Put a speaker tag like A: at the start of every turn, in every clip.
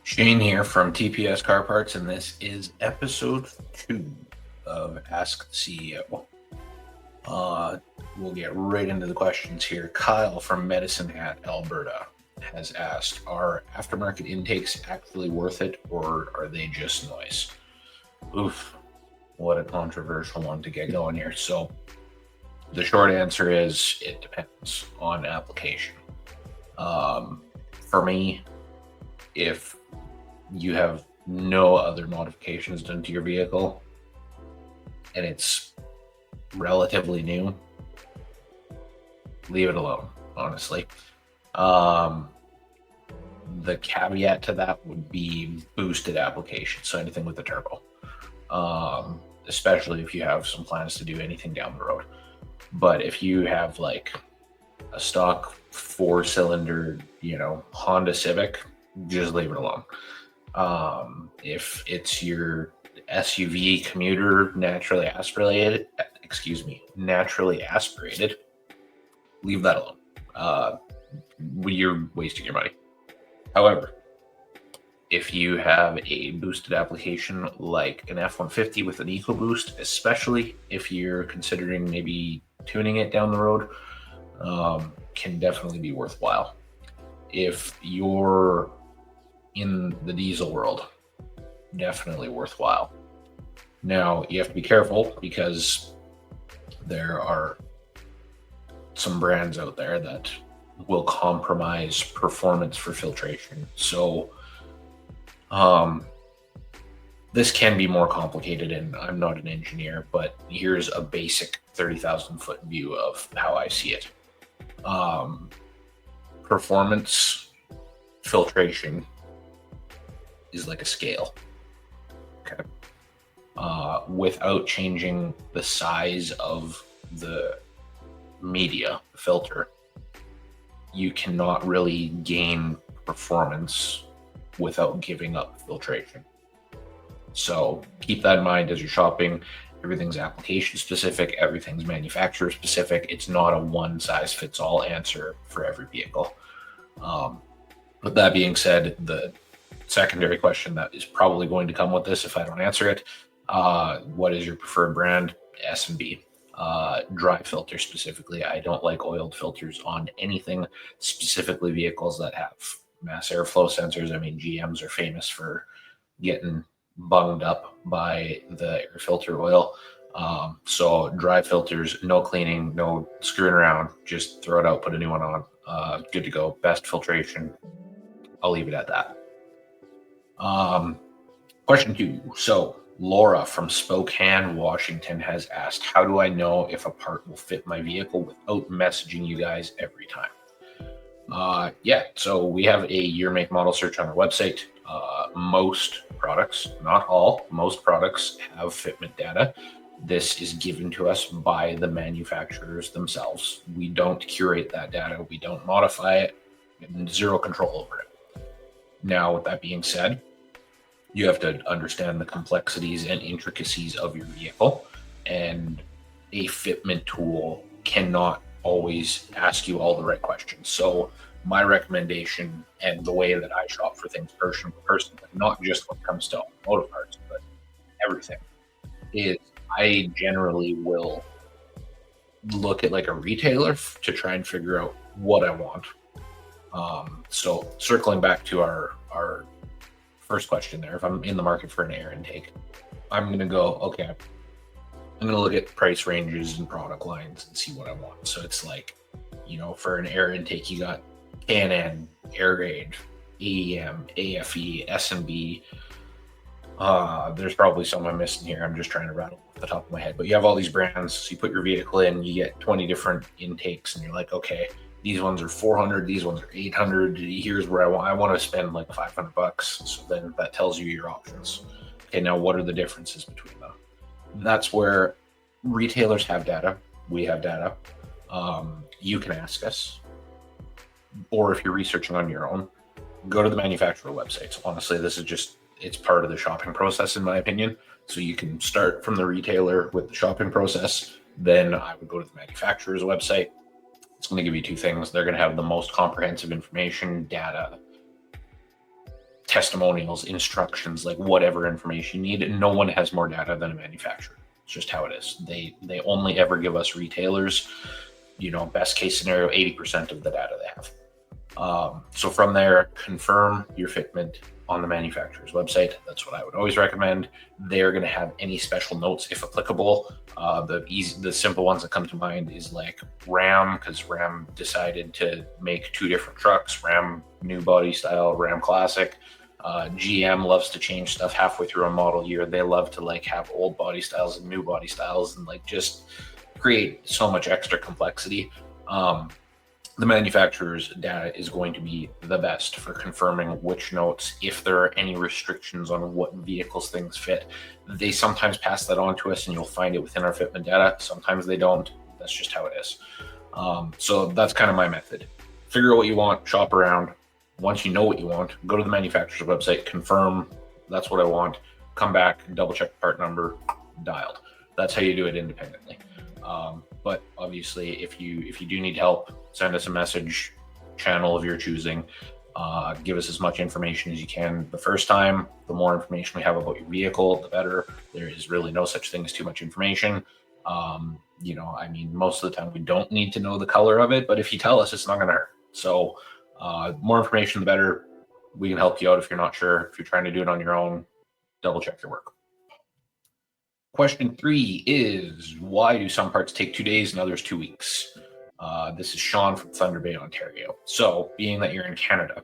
A: Shane here from TPS Car Parts, and this is episode 2 of Ask the CEO. We'll get right into the questions here. Kyle from Medicine Hat, Alberta, has asked, are aftermarket intakes actually worth it, or are they just noise? Oof, what a controversial one to get going here. So the short answer is it depends on application. For me, if you have no other modifications done to your vehicle and it's relatively new, leave it alone, honestly. The caveat to that would be boosted application, so anything with the turbo, especially if you have some plans to do anything down the road. But if you have like a stock 4-cylinder, Honda Civic, just leave it alone. If it's your SUV commuter naturally aspirated, leave that alone. You're wasting your money. However, if you have a boosted application like an F-150 with an EcoBoost, especially if you're considering maybe tuning it down the road, can definitely be worthwhile. If you're in the diesel world, definitely worthwhile. Now, you have to be careful because there are some brands out there that will compromise performance for filtration. So this can be more complicated, and I'm not an engineer, but here's a basic 30,000 foot view of how I see it. Performance filtration is like a scale. Okay. Without changing the size of the media filter, you cannot really gain performance without giving up filtration. So keep that in mind as you're shopping. Everything's application specific, everything's manufacturer specific. It's not a one size fits all answer for every vehicle. With that being said, the secondary question that is probably going to come with this if I don't answer it, what is your preferred brand? S&B. Dry filter specifically. I don't like oiled filters on anything, specifically vehicles that have mass airflow sensors. I mean, GMs are famous for getting bunged up by the air filter oil. So dry filters, no cleaning, no screwing around, just throw it out, put a new one on, good to go. Best filtration. I'll leave it at that. Question 2. So Laura from Spokane, Washington has asked, how do I know if a part will fit my vehicle without messaging you guys every time? So we have a year, make, model search on our website. Most products, not all, most products have fitment data. This is given to us by the manufacturers themselves. We don't curate that data. We don't modify it. Zero control over it. Now, with that being said, you have to understand the complexities and intricacies of your vehicle, and a fitment tool cannot always ask you all the right questions. So my recommendation and the way that I shop for things person to person, but not just when it comes to automotive parts, but everything, is I generally will look at like a retailer to try and figure out what I want. So circling back to our first question there, if I'm in the market for an air intake, I'm going to go, okay, I'm going to look at price ranges and product lines and see what I want. So it's like, for an air intake, you got K&N, Airgrade, AEM, AFE, S&B. There's probably some I'm missing here. I'm just trying to rattle off the top of my head. But you have all these brands. So you put your vehicle in, you get 20 different intakes, and you're like, okay, these ones are 400, these ones are 800. Here's where I want to spend like $500. So then that tells you your options. Okay, now what are the differences between them? That's where retailers have data. We have data. You can ask us. Or if you're researching on your own, go to the manufacturer websites. Honestly, this is just, it's part of the shopping process, in my opinion. So you can start from the retailer with the shopping process. Then I would go to the manufacturer's website. It's going to give you two things. They're going to have the most comprehensive information, data, testimonials, instructions, like whatever information you need. No one has more data than a manufacturer. It's just how it is. They only ever give us retailers, best case scenario, 80% of the data they have. So from there, confirm your fitment on the manufacturer's website. That's what I would always recommend. They're going to have any special notes if applicable. The simple ones that come to mind is like Ram, because Ram decided to make two different trucks, Ram new body style, Ram classic. GM loves to change stuff halfway through a model year. They love to like have old body styles and new body styles and like just create so much extra complexity. The manufacturer's data is going to be the best for confirming which notes, if there are any restrictions on what vehicles things fit. They sometimes pass that on to us and you'll find it within our fitment data. Sometimes they don't. That's just how it is. So that's kind of my method. Figure out what you want, shop around. Once you know what you want, go to the manufacturer's website, confirm that's what I want, come back, double check the part number, dialed. That's how you do it independently. But obviously, if you do need help, send us a message, channel of your choosing. Give us as much information as you can the first time. The more information we have about your vehicle, the better. There is really no such thing as too much information. Most of the time we don't need to know the color of it, but if you tell us, it's not going to hurt. So more information, the better. We can help you out if you're not sure. If you're trying to do it on your own, double check your work. Question 3 is, why do some parts take 2 days and others 2 weeks? This is Sean from Thunder Bay, Ontario. So being that you're in Canada,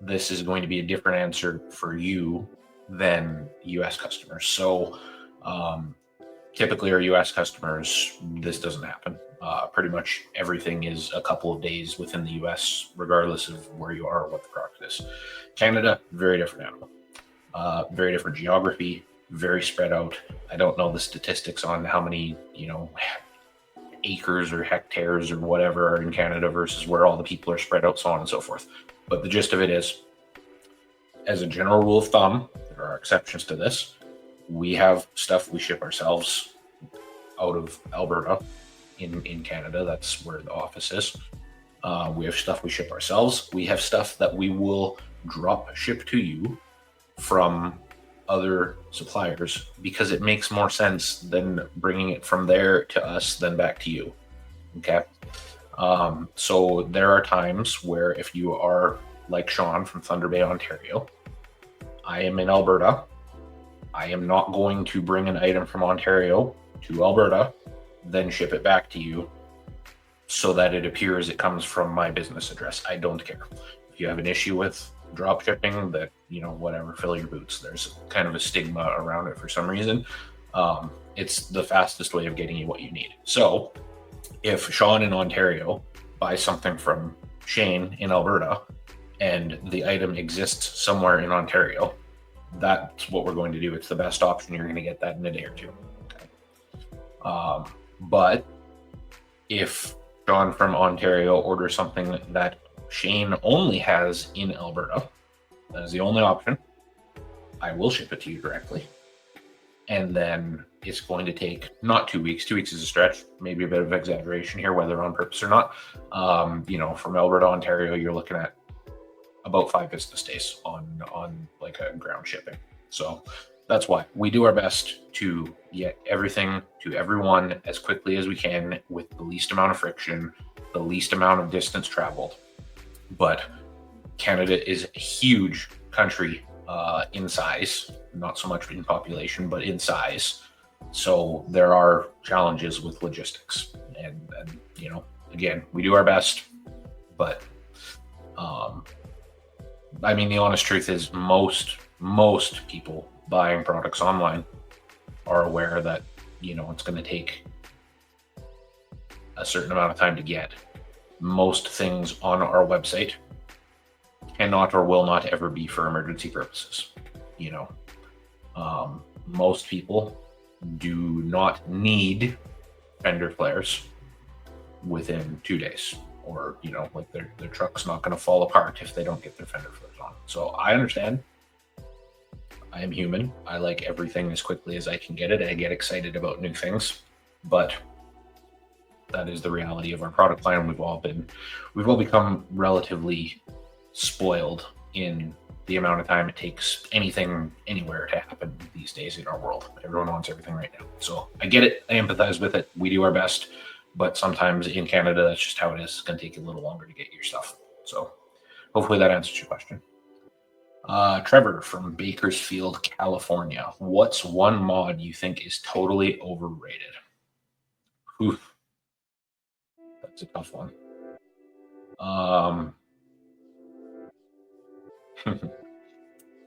A: this is going to be a different answer for you than US customers. So typically our US customers, this doesn't happen. Pretty much everything is a couple of days within the US, regardless of where you are or what the product is. Canada, very different animal. Very different geography, very spread out. I don't know the statistics on how many, acres or hectares or whatever are in Canada versus where all the people are spread out, so on and so forth. But the gist of it is, as a general rule of thumb, there are exceptions to this. We have stuff we ship ourselves out of Alberta in Canada. That's where the office is. We have stuff we ship ourselves. We have stuff that we will drop ship to you from other suppliers because it makes more sense than bringing it from there to us than back to you. Okay. So there are times where if you are like Sean from Thunder Bay, Ontario, I am in Alberta. I am not going to bring an item from Ontario to Alberta, then ship it back to you so that it appears it comes from my business address. I don't care. If you have an issue with drop shipping, that, whatever, fill your boots. There's kind of a stigma around it for some reason. It's the fastest way of getting you what you need. So if Sean in Ontario buys something from Shane in Alberta and the item exists somewhere in Ontario, that's what we're going to do. It's the best option. You're going to get that in a day or two. Okay. But if Sean from Ontario orders something that Shane only has in Alberta, that is the only option, I will ship it to you directly. And then it's going to take not 2 weeks. 2 weeks is a stretch, maybe a bit of exaggeration here, whether on purpose or not. From Alberta, Ontario, you're looking at about 5 business days on like a ground shipping. So that's why we do our best to get everything to everyone as quickly as we can with the least amount of friction, the least amount of distance traveled. But Canada is a huge country in size, not so much in population, but in size. So there are challenges with logistics. And again, we do our best, but the honest truth is most people buying products online are aware that, it's going to take a certain amount of time to get. Most things on our website cannot or will not ever be for emergency purposes. Most people do not need fender flares within 2 days, or their truck's not going to fall apart if they don't get their fender flares on. So I understand. I am human. I like everything as quickly as I can get it. I get excited about new things, but that is the reality of our product line. We've all become relatively spoiled in the amount of time it takes anything anywhere to happen these days in our world. Everyone wants everything right now. So I get it. I empathize with it. We do our best. But sometimes in Canada, that's just how it is. It's going to take you a little longer to get your stuff. So hopefully that answers your question. Trevor from Bakersfield, California. What's one mod you think is totally overrated? Oof, that's a tough one.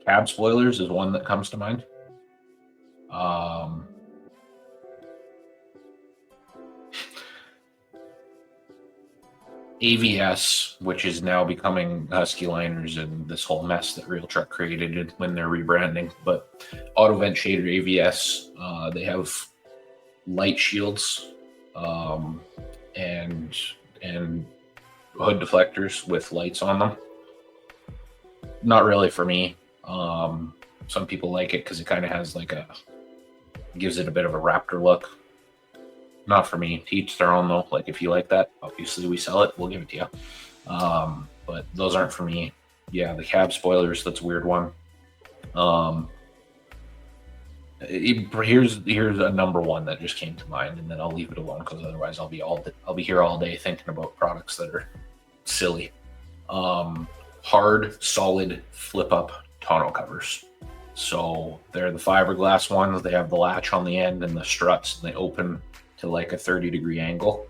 A: Cab spoilers is one that comes to mind. AVS, which is now becoming Husky Liners and this whole mess that Real Truck created when they're rebranding. But auto vent shader AVS, they have light shields and hood deflectors with lights on them. Not really for me. Some people like it because it kind of has like gives it a bit of a Raptor look. Not for me. To each their own though. Like if you like that, obviously we sell it. We'll give it to you. But those aren't for me. Yeah, the cab spoilers. That's a weird one. Here's a number one that just came to mind, and then I'll leave it alone because otherwise I'll be here all day thinking about products that are silly. Hard, solid flip up tonneau covers. So they're the fiberglass ones. They have the latch on the end and the struts, and they open to like a 30-degree angle.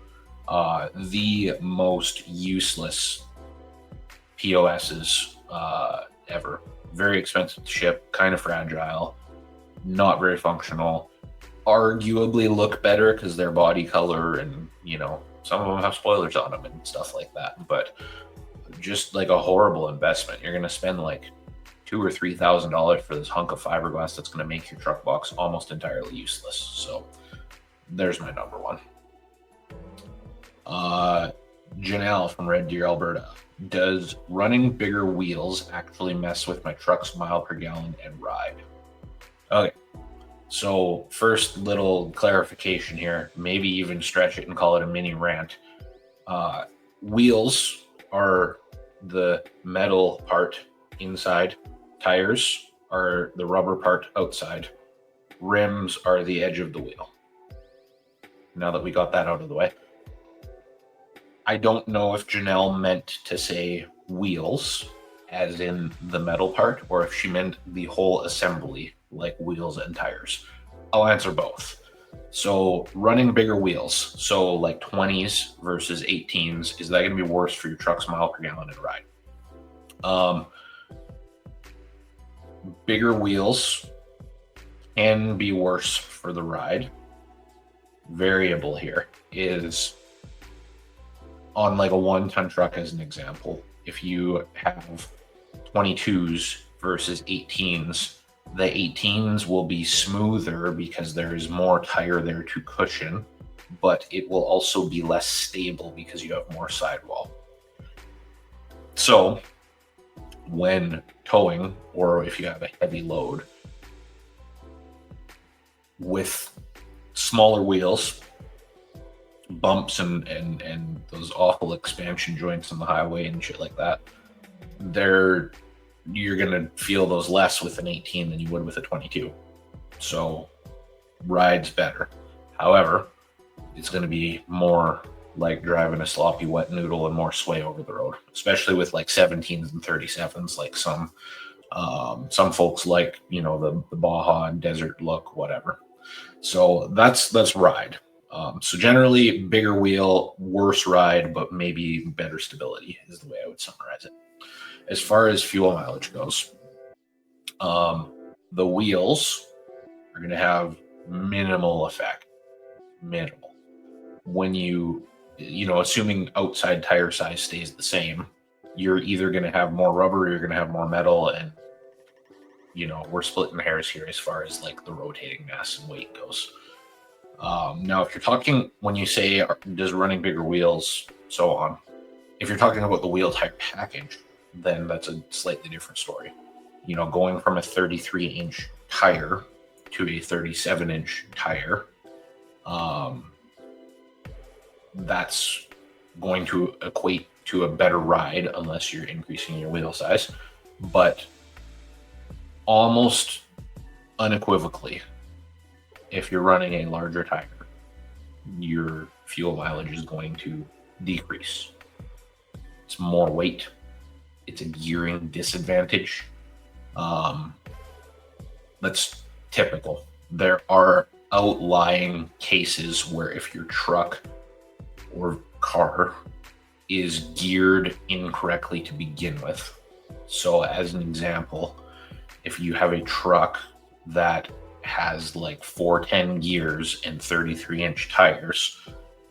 A: The most useless POSs ever. Very expensive to ship, kind of fragile, not very functional. Arguably look better because their body color and, some of them have spoilers on them and stuff like that. But just like a horrible investment. You're going to spend like $2,000 or $3,000 for this hunk of fiberglass that's going to make your truck box almost entirely useless. So there's my number one. Janelle from Red Deer, Alberta. Does running bigger wheels actually mess with my truck's mile per gallon and ride? Okay. So first little clarification here, maybe even stretch it and call it a mini rant. Wheels are the metal part inside. Tires are the rubber part outside. Rims are the edge of the wheel. Now that we got that out of the way. I don't know if Janelle meant to say wheels, as in the metal part, or if she meant the whole assembly, like wheels and tires. I'll answer both. So running bigger wheels, so like 20s versus 18s, is that going to be worse for your truck's mile per gallon and ride? Bigger wheels can be worse for the ride. Variable here is on like a 1-ton truck as an example. If you have 22s versus 18s, the 18s will be smoother because there is more tire there to cushion, but it will also be less stable because you have more sidewall. So when towing, or if you have a heavy load with smaller wheels, bumps and those awful expansion joints on the highway and shit like that, you're gonna feel those less with an 18 than you would with a 22. So ride's better. However, it's gonna be more like driving a sloppy wet noodle and more sway over the road, especially with like 17s and 37s, like some folks like, the Baja and desert look, whatever. So that's ride. So generally bigger wheel, worse ride, but maybe better stability is the way I would summarize it. As far as fuel mileage goes, the wheels are going to have minimal effect. Minimal. When assuming outside tire size stays the same, you're either going to have more rubber or you're going to have more metal. And, we're splitting hairs here as far as like the rotating mass and weight goes. Now, if you're talking, when you say does running bigger wheels, so on, if you're talking about the wheel type package, then that's a slightly different story. Going from a 33-inch tire to a 37-inch tire, that's going to equate to a better ride unless you're increasing your wheel size. But almost unequivocally, if you're running a larger tire, your fuel mileage is going to decrease. It's more weight. It's a gearing disadvantage. That's typical. There are outlying cases where if your truck or car is geared incorrectly to begin with. So as an example, if you have a truck that has like 410 gears and 33-inch tires,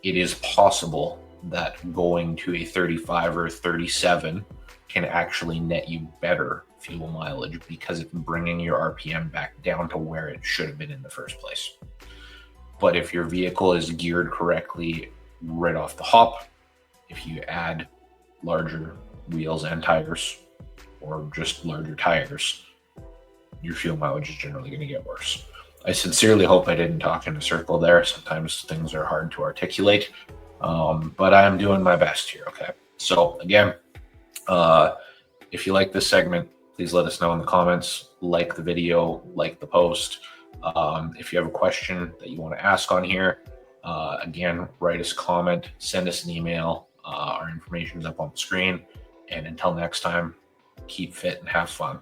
A: it is possible that going to a 35 or 37 can actually net you better fuel mileage because it's bringing your RPM back down to where it should have been in the first place. But if your vehicle is geared correctly right off the hop, if you add larger wheels and tires or just larger tires, your fuel mileage is generally going to get worse. I sincerely hope I didn't talk in a circle there. Sometimes things are hard to articulate, but I'm doing my best here. Okay. So again, if you like this segment, please let us know in the comments, like the video, like the post. If you have a question that you want to ask on here, again, write us a comment, send us an email. Our information is up on the screen. And until next time, keep fit and have fun.